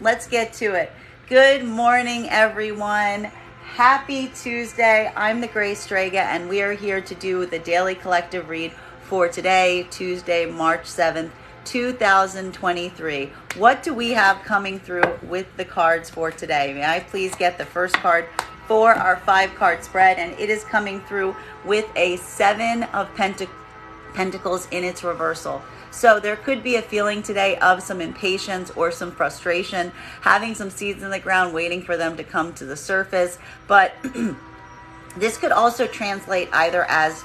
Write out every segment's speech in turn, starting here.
let's get to it. Good morning, everyone. Happy Tuesday. I'm the Gray Strega, and we are here to do the daily collective read for today, Tuesday, March 7th, 2023. What do we have coming through with the cards for today? May I please get the first card for our 5-card spread? And it is coming through with a 7 of Pentacles in its reversal. So there could be a feeling today of some impatience or some frustration, having some seeds in the ground, waiting for them to come to the surface. But this could also translate either as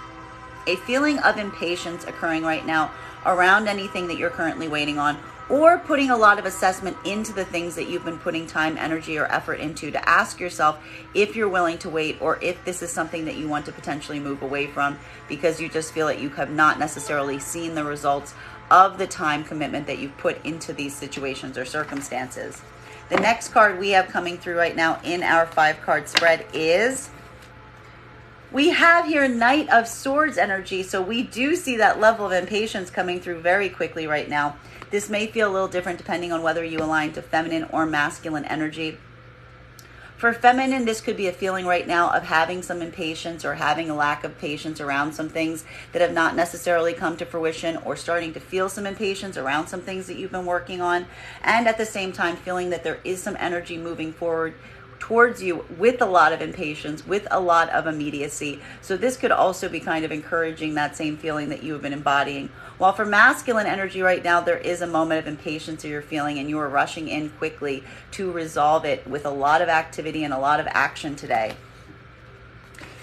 a feeling of impatience occurring right now around anything that you're currently waiting on, or putting a lot of assessment into the things that you've been putting time, energy, or effort into, to ask yourself if you're willing to wait, or if this is something that you want to potentially move away from because you just feel that you have not necessarily seen the results of the time commitment that you've put into these situations or circumstances. The next card we have coming through right now in our 5-card spread is, we have here Knight of Swords energy. So we do see that level of impatience coming through very quickly right now. This may feel a little different depending on whether you align to feminine or masculine energy. For feminine, this could be a feeling right now of having some impatience or having a lack of patience around some things that have not necessarily come to fruition, or starting to feel some impatience around some things that you've been working on. And at the same time, feeling that there is some energy moving forward towards you with a lot of impatience, with a lot of immediacy. So this could also be kind of encouraging that same feeling that you have been embodying. While for masculine energy right now, there is a moment of impatience that you're feeling, and you are rushing in quickly to resolve it with a lot of activity and a lot of action today.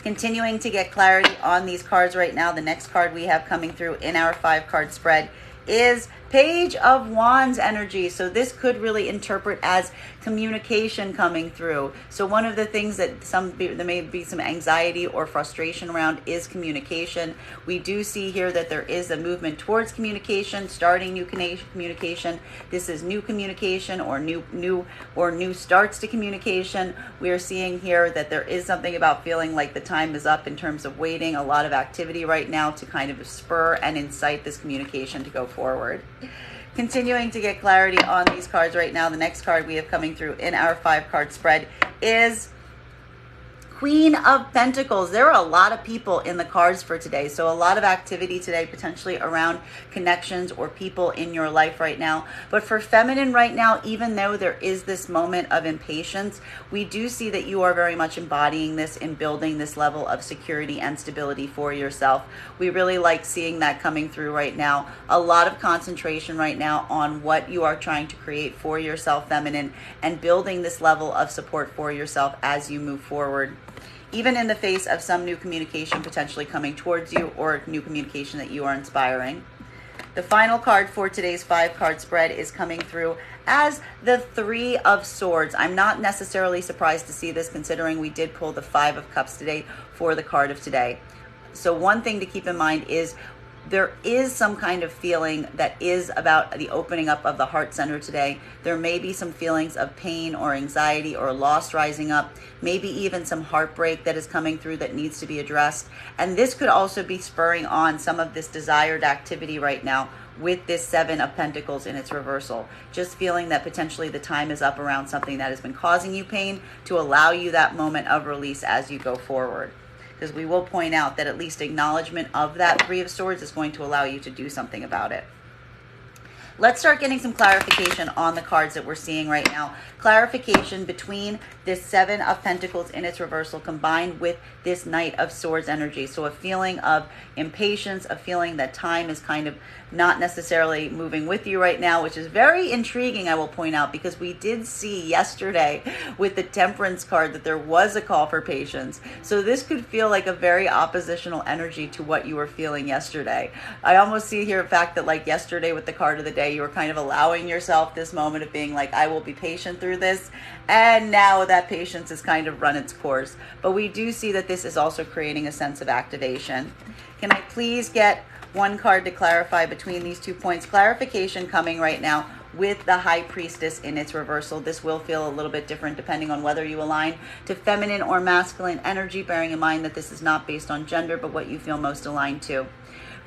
Continuing to get clarity on these cards right now, the next card we have coming through in our 5-card spread is Page of Wands energy. So this could really interpret as communication coming through. So one of the things that there may be some anxiety or frustration around is communication. We do see here that there is a movement towards communication, starting new communication. This is new communication or new starts to communication. We are seeing here that there is something about feeling like the time is up in terms of waiting, a lot of activity right now to kind of spur and incite this communication to go forward. Continuing to get clarity on these cards right now, the next card we have coming through in our 5-card spread is Queen of Pentacles. There are a lot of people in the cards for today. So a lot of activity today, potentially around connections or people in your life right now. But for feminine right now, even though there is this moment of impatience, we do see that you are very much embodying this and building this level of security and stability for yourself. We really like seeing that coming through right now. A lot of concentration right now on what you are trying to create for yourself, feminine, and building this level of support for yourself as you move forward, even in the face of some new communication potentially coming towards you, or new communication that you are inspiring. The final card for today's 5-card spread is coming through as the 3 of Swords. I'm not necessarily surprised to see this, considering we did pull the 5 of Cups today for the card of today. So one thing to keep in mind is there is some kind of feeling that is about the opening up of the heart center today. There may be some feelings of pain or anxiety or loss rising up, maybe even some heartbreak that is coming through that needs to be addressed. And this could also be spurring on some of this desired activity right now with this 7 of Pentacles in its reversal. Just feeling that potentially the time is up around something that has been causing you pain, to allow you that moment of release as you go forward. Because we will point out that at least acknowledgement of that 3 of Swords is going to allow you to do something about it. Let's start getting some clarification on the cards that we're seeing right now. Clarification between this 7 of Pentacles in its reversal combined with this Knight of Swords energy. So a feeling of impatience, a feeling that time is kind of not necessarily moving with you right now, which is very intriguing, I will point out, because we did see yesterday with the Temperance card that there was a call for patience. So this could feel like a very oppositional energy to what you were feeling yesterday. I almost see here the fact that, like yesterday with the card of the day, you were kind of allowing yourself this moment of being like, I will be patient through this. And now that patience has kind of run its course. But we do see that this is also creating a sense of activation. Can I please get one card to clarify between these 2 points? Clarification coming right now with the High Priestess in its reversal. This will feel a little bit different depending on whether you align to feminine or masculine energy, bearing in mind that this is not based on gender, but what you feel most aligned to.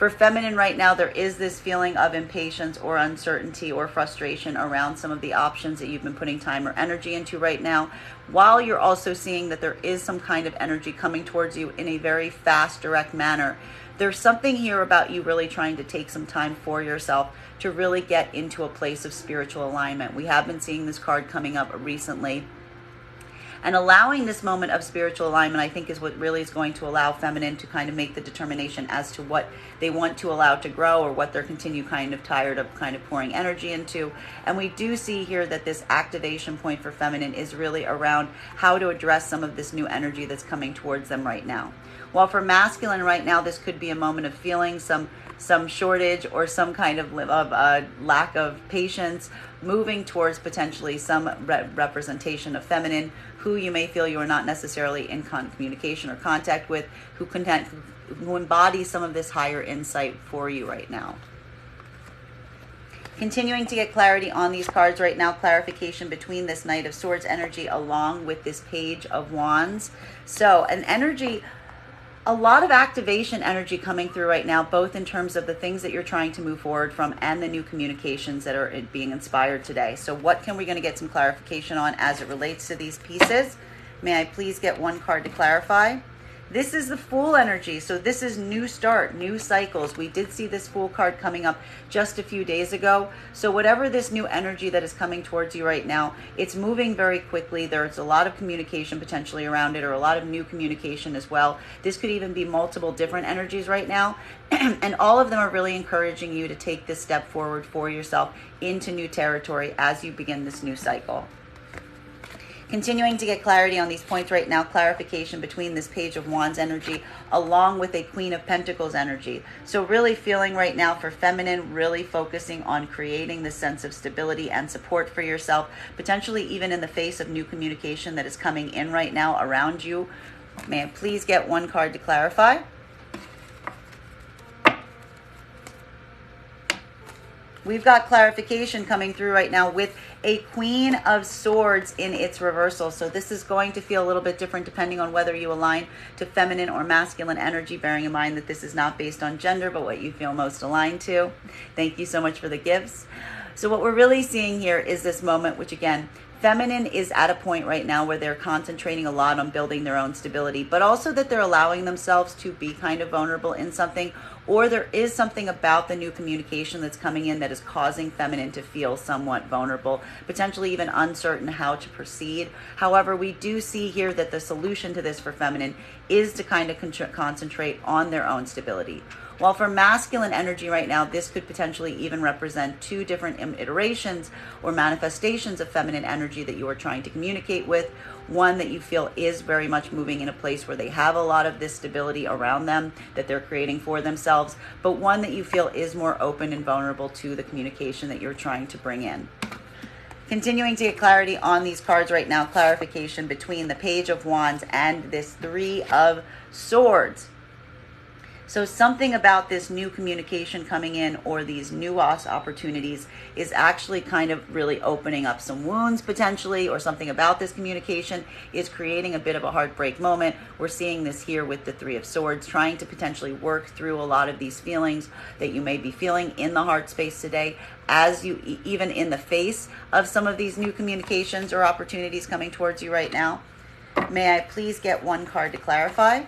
For feminine right now, there is this feeling of impatience or uncertainty or frustration around some of the options that you've been putting time or energy into right now, while you're also seeing that there is some kind of energy coming towards you in a very fast, direct manner. There's something here about you really trying to take some time for yourself to really get into a place of spiritual alignment. We have been seeing this card coming up recently. And allowing this moment of spiritual alignment, I think, is what really is going to allow feminine to kind of make the determination as to what they want to allow to grow, or what they're continue kind of tired of kind of pouring energy into. And we do see here that this activation point for feminine is really around how to address some of this new energy that's coming towards them right now. While for masculine right now, this could be a moment of feeling some shortage or some kind of lack of patience, moving towards potentially some representation of feminine who you may feel you are not necessarily in communication or contact with, who embodies some of this higher insight for you right now. Continuing to get clarity on these cards right now, clarification between this Knight of Swords energy along with this Page of Wands. So an energy, a lot of activation energy coming through right now, both in terms of the things that you're trying to move forward from and the new communications that are being inspired today. So what can we going to get some clarification on as it relates to these pieces? May I please get one card to clarify? This is the Fool energy. So this is new start, new cycles. We did see this Fool card coming up just a few days ago. So whatever this new energy that is coming towards you right now, it's moving very quickly. There's a lot of communication potentially around it, or a lot of new communication as well. This could even be multiple different energies right now. And all of them are really encouraging you to take this step forward for yourself into new territory as you begin this new cycle. Continuing to get clarity on these points right now, clarification between this Page of Wands energy along with a Queen of Pentacles energy. So really feeling right now for feminine, really focusing on creating this sense of stability and support for yourself, potentially even in the face of new communication that is coming in right now around you. May I please get one card to clarify? We've got clarification coming through right now with a Queen of Swords in its reversal. So this is going to feel a little bit different depending on whether you align to feminine or masculine energy, bearing in mind that this is not based on gender, but what you feel most aligned to. Thank you so much for the gifts. So what we're really seeing here is this moment, which again, feminine is at a point right now where they're concentrating a lot on building their own stability, but also that they're allowing themselves to be kind of vulnerable in something, or there is something about the new communication that's coming in that is causing feminine to feel somewhat vulnerable, potentially even uncertain how to proceed. However, we do see here that the solution to this for feminine is to kind of concentrate on their own stability. While for masculine energy right now, this could potentially even represent two different iterations or manifestations of feminine energy that you are trying to communicate with. One that you feel is very much moving in a place where they have a lot of this stability around them that they're creating for themselves, but one that you feel is more open and vulnerable to the communication that you're trying to bring in. Continuing to get clarity on these cards right now, clarification between the Page of Wands and this Three of Swords. So something about this new communication coming in, or these new opportunities, is actually kind of really opening up some wounds potentially, or something about this communication is creating a bit of a heartbreak moment. We're seeing this here with the Three of Swords, trying to potentially work through a lot of these feelings that you may be feeling in the heart space today, as you, even in the face of some of these new communications or opportunities coming towards you right now. May I please get one card to clarify?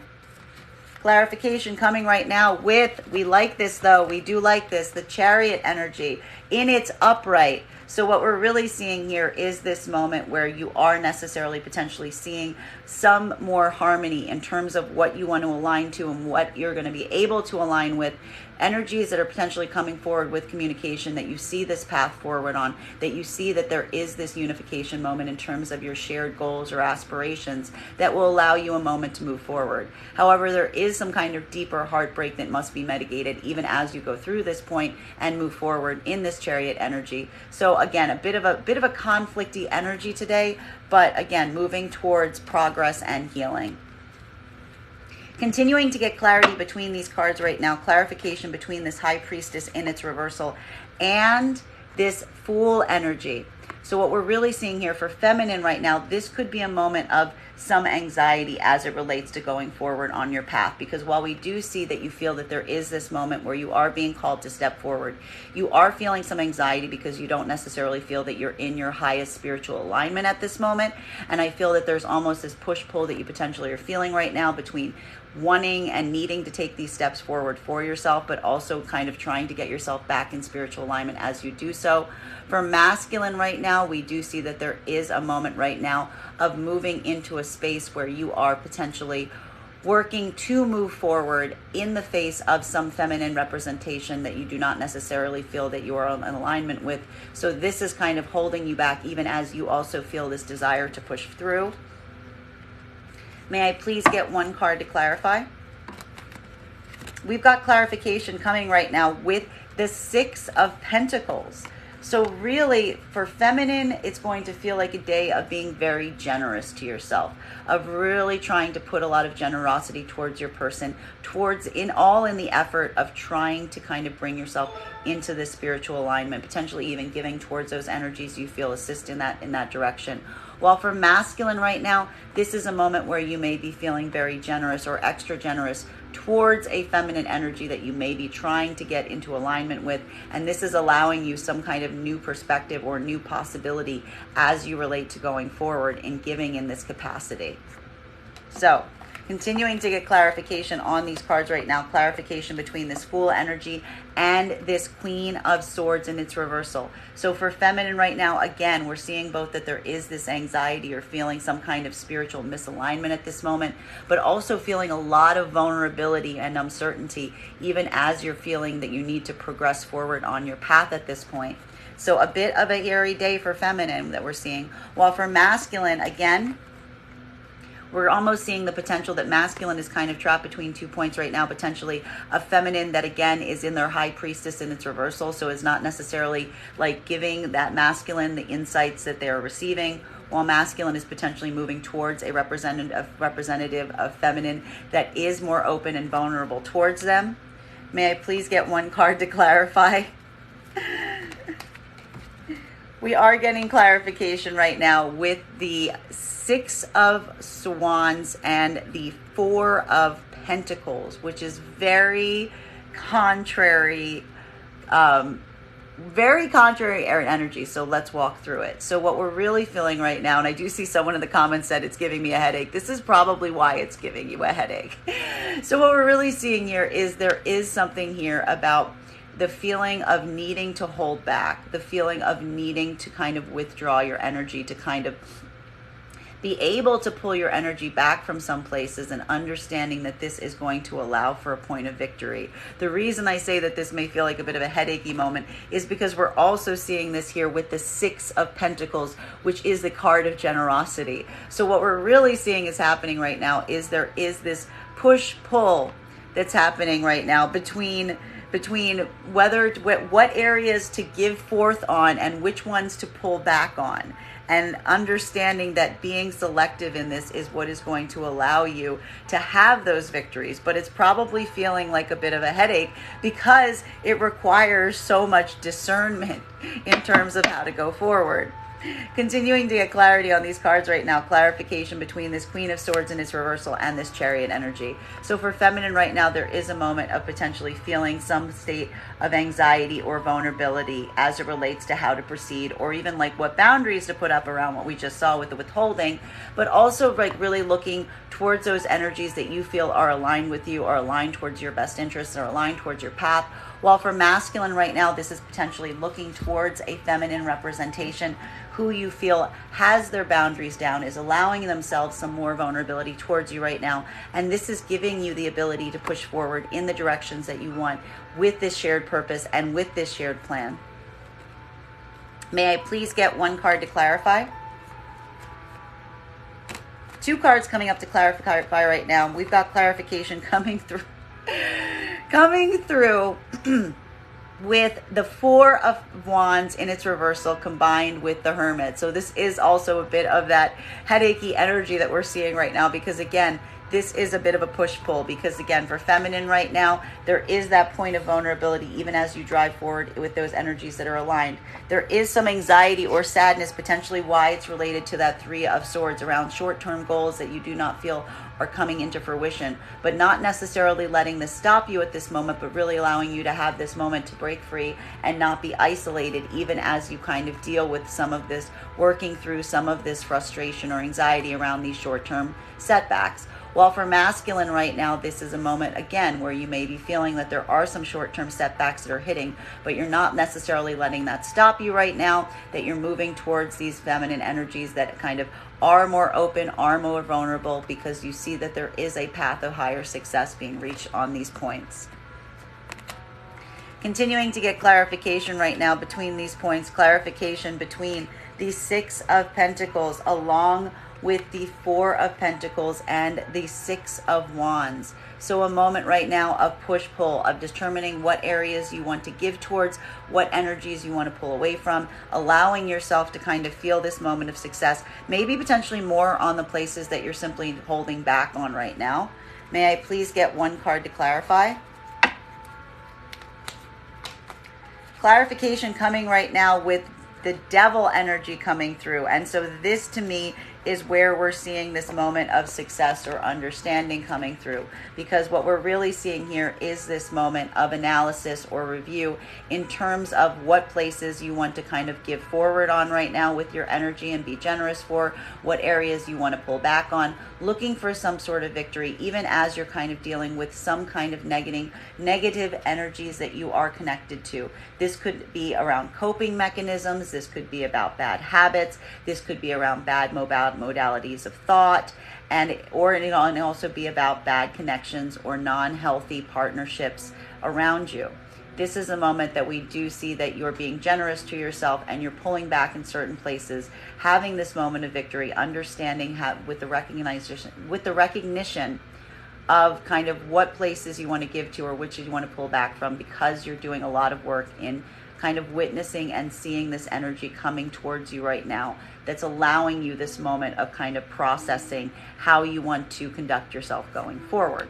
Clarification coming right now with, we like this though, we do like this, the Chariot energy in its upright. So what we're really seeing here is this moment where you are necessarily potentially seeing some more harmony in terms of what you want to align to and what you're going to be able to align with. Energies that are potentially coming forward with communication, that you see this path forward on, that you see that there is this unification moment in terms of your shared goals or aspirations that will allow you a moment to move forward. However, there is some kind of deeper heartbreak that must be mitigated even as you go through this point and move forward in this Chariot energy. So again, a bit of a conflicty energy today, but again, moving towards progress and healing. Continuing to get clarity between these cards right now, clarification between this High Priestess in its reversal and this Fool energy. So what we're really seeing here for feminine right now, this could be a moment of some anxiety as it relates to going forward on your path. Because while we do see that you feel that there is this moment where you are being called to step forward, you are feeling some anxiety because you don't necessarily feel that you're in your highest spiritual alignment at this moment. And I feel that there's almost this push-pull that you potentially are feeling right now between wanting and needing to take these steps forward for yourself, but also kind of trying to get yourself back in spiritual alignment as you do so. For masculine right now, we do see that there is a moment right now of moving into a space where you are potentially working to move forward in the face of some feminine representation that you do not necessarily feel that you are in alignment with. So this is kind of holding you back, even as you also feel this desire to push through. May I please get one card to clarify? We've got clarification coming right now with the Six of Pentacles. So really, for feminine, it's going to feel like a day of being very generous to yourself, of really trying to put a lot of generosity towards your person, in the effort of trying to kind of bring yourself into this spiritual alignment, potentially even giving towards those energies you feel assist in that direction. While for masculine right now, this is a moment where you may be feeling very generous or extra generous towards a feminine energy that you may be trying to get into alignment with. And this is allowing you some kind of new perspective or new possibility as you relate to going forward in giving in this capacity. So, continuing to get clarification on these cards right now, clarification between this Fool energy and this Queen of Swords in its reversal. So for feminine right now, again, we're seeing both that there is this anxiety or feeling some kind of spiritual misalignment at this moment, but also feeling a lot of vulnerability and uncertainty, even as you're feeling that you need to progress forward on your path at this point. So a bit of a hairy day for feminine that we're seeing. While for masculine, again, we're almost seeing the potential that masculine is kind of trapped between 2 points right now, potentially a feminine that again is in their high priestess in its reversal, so is not necessarily like giving that masculine the insights that they're receiving, while masculine is potentially moving towards a representative of feminine that is more open and vulnerable towards them. May I please get one card to clarify? We are getting clarification right now with the Six of Swords and the Four of Pentacles, which is very contrary energy. So let's walk through it. So what we're really feeling right now, and I do see someone in the comments said it's giving me a headache. This is probably why it's giving you a headache. So what we're really seeing here is there is something here about the feeling of needing to hold back, the feeling of needing to kind of withdraw your energy, to kind of be able to pull your energy back from some places, and understanding that this is going to allow for a point of victory. The reason I say that this may feel like a bit of a headachy moment is because we're also seeing this here with the Six of Pentacles, which is the card of generosity. So what we're really seeing is happening right now is there is this push-pull that's happening right now between what areas to give forth on and which ones to pull back on, and understanding that being selective in this is what is going to allow you to have those victories. But it's probably feeling like a bit of a headache because it requires so much discernment in terms of how to go forward. Continuing to get clarity on these cards right now, clarification between this Queen of Swords in its reversal and this Chariot energy. So for feminine right now, there is a moment of potentially feeling some state of anxiety or vulnerability as it relates to how to proceed, or even like what boundaries to put up around what we just saw with the withholding, but also like really looking towards those energies that you feel are aligned with you, are aligned towards your best interests, or aligned towards your path. While for masculine right now, this is potentially looking towards a feminine representation who you feel has their boundaries down, is allowing themselves some more vulnerability towards you right now. And this is giving you the ability to push forward in the directions that you want with this shared purpose and with this shared plan. May I please get one card to clarify? Two cards coming up to clarify right now. We've got clarification coming through. With the Four of Wands in its reversal combined with the Hermit. So this is also a bit of that headachy energy that we're seeing right now, because again, this is a bit of a push-pull, because again, for feminine right now, there is that point of vulnerability even as you drive forward with those energies that are aligned. There is some anxiety or sadness, potentially why it's related to that Three of Swords, around short-term goals that you do not feel are coming into fruition, but not necessarily letting this stop you at this moment, but really allowing you to have this moment to break free and not be isolated, even as you kind of deal with some of this, working through some of this frustration or anxiety around these short-term setbacks. While for masculine right now, this is a moment, again, where you may be feeling that there are some short-term setbacks that are hitting, but you're not necessarily letting that stop you right now, that you're moving towards these feminine energies that kind of are more open, are more vulnerable, because you see that there is a path of higher success being reached on these points. Continuing to get clarification right now between these points, clarification between the Six of Pentacles along with the Four of Pentacles and the Six of Wands. So a moment right now of push-pull, of determining what areas you want to give towards, what energies you want to pull away from, allowing yourself to kind of feel this moment of success, maybe potentially more on the places that you're simply holding back on right now. May I please get one card to clarify? Clarification coming right now with the Devil energy coming through. And so this to me is where we're seeing this moment of success or understanding coming through, because what we're really seeing here is this moment of analysis or review in terms of what places you want to kind of give forward on right now with your energy and be generous for, what areas you want to pull back on, looking for some sort of victory, even as you're kind of dealing with some kind of negative energies that you are connected to. This could be around coping mechanisms, this could be about bad habits, this could be around bad modalities of thought, and also be about bad connections or non-healthy partnerships around you. This is a moment that we do see that you're being generous to yourself and you're pulling back in certain places, having this moment of victory, understanding how, with the recognition of kind of what places you want to give to or which you want to pull back from, because you're doing a lot of work in kind of witnessing and seeing this energy coming towards you right now, that's allowing you this moment of kind of processing how you want to conduct yourself going forward.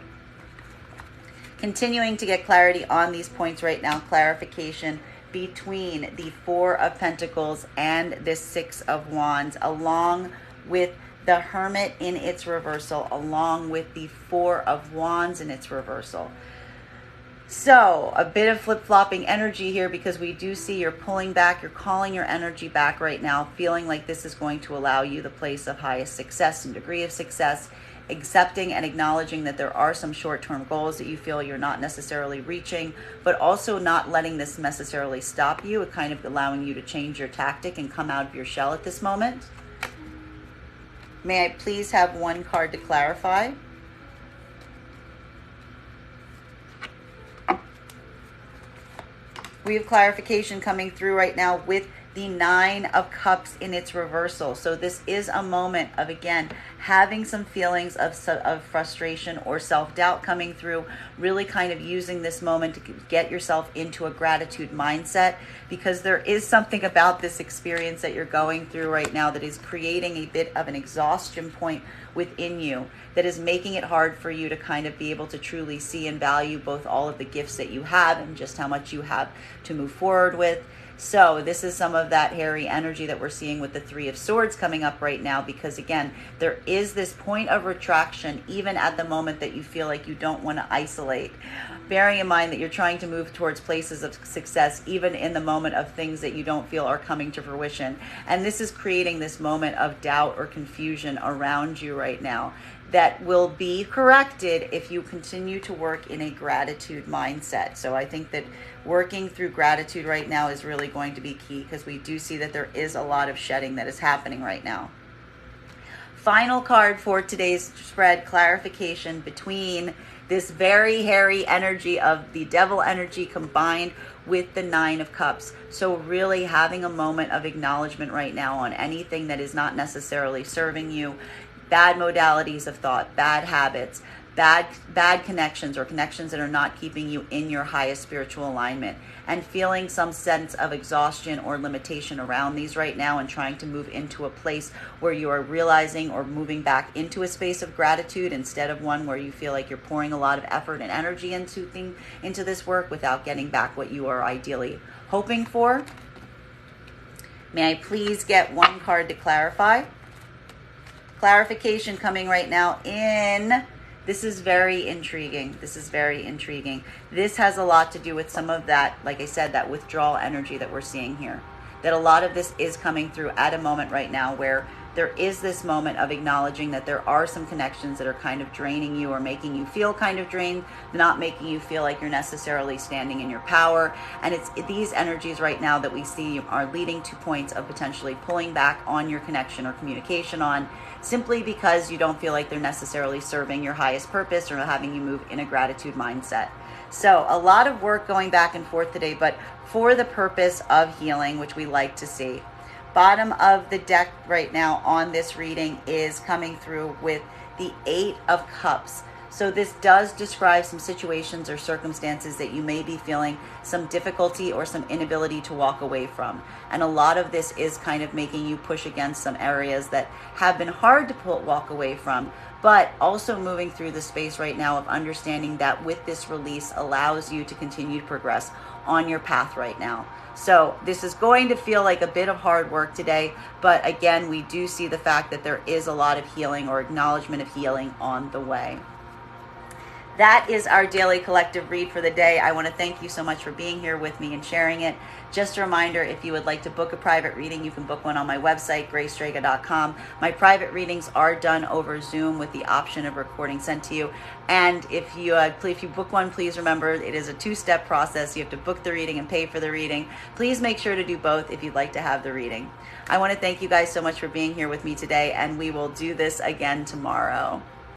Continuing to get clarity on these points right now, clarification between the Four of Pentacles and the Six of Wands, along with the Hermit in its reversal, along with the Four of Wands in its reversal. So a bit of flip-flopping energy here, because we do see you're pulling back, you're calling your energy back right now, feeling like this is going to allow you the place of highest success and degree of success, accepting and acknowledging that there are some short-term goals that you feel you're not necessarily reaching, but also not letting this necessarily stop you, kind of allowing you to change your tactic and come out of your shell at this moment. May I please have one card to clarify? We have clarification coming through right now with the Nine of Cups in its reversal. So this is a moment of, again, having some feelings of frustration or self-doubt coming through, really kind of using this moment to get yourself into a gratitude mindset, because there is something about this experience that you're going through right now that is creating a bit of an exhaustion point within you, that is making it hard for you to kind of be able to truly see and value both all of the gifts that you have and just how much you have to move forward with. So this is some of that hairy energy that we're seeing with the Three of Swords coming up right now, because again, there is this point of retraction even at the moment that you feel like you don't want to isolate. Bearing in mind that you're trying to move towards places of success even in the moment of things that you don't feel are coming to fruition. And this is creating this moment of doubt or confusion around you right now, that will be corrected if you continue to work in a gratitude mindset. So I think that working through gratitude right now is really going to be key, because we do see that there is a lot of shedding that is happening right now. Final card for today's spread, clarification between this very hairy energy of the Devil energy combined with the Nine of Cups. So really having a moment of acknowledgement right now on anything that is not necessarily serving you, bad modalities of thought, bad habits, bad connections or connections that are not keeping you in your highest spiritual alignment, and feeling some sense of exhaustion or limitation around these right now, and trying to move into a place where you are realizing or moving back into a space of gratitude instead of one where you feel like you're pouring a lot of effort and energy into this work without getting back what you are ideally hoping for. May I please get one card to clarify? Clarification coming right now in... This is very intriguing. This is very intriguing. This has a lot to do with some of that, like I said, that withdrawal energy that we're seeing here. That a lot of this is coming through at a moment right now where there is this moment of acknowledging that there are some connections that are kind of draining you or making you feel kind of drained, not making you feel like you're necessarily standing in your power. And it's these energies right now that we see are leading to points of potentially pulling back on your connection or communication on, simply because you don't feel like they're necessarily serving your highest purpose or having you move in a gratitude mindset. So a lot of work going back and forth today, but for the purpose of healing, which we like to see. Bottom of the deck right now on this reading is coming through with the 8 of Cups. So this does describe some situations or circumstances that you may be feeling some difficulty or some inability to walk away from. And a lot of this is kind of making you push against some areas that have been hard to walk away from, but also moving through the space right now of understanding that with this release allows you to continue to progress on your path right now. So this is going to feel like a bit of hard work today, but again, we do see the fact that there is a lot of healing or acknowledgement of healing on the way. That is our daily collective read for the day. I want to thank you so much for being here with me and sharing it. Just a reminder, if you would like to book a private reading, you can book one on my website, graystrega.com. My private readings are done over Zoom with the option of recording sent to you. And if you book one, please remember it is a 2-step process. You have to book the reading and pay for the reading. Please make sure to do both if you'd like to have the reading. I want to thank you guys so much for being here with me today, and we will do this again tomorrow.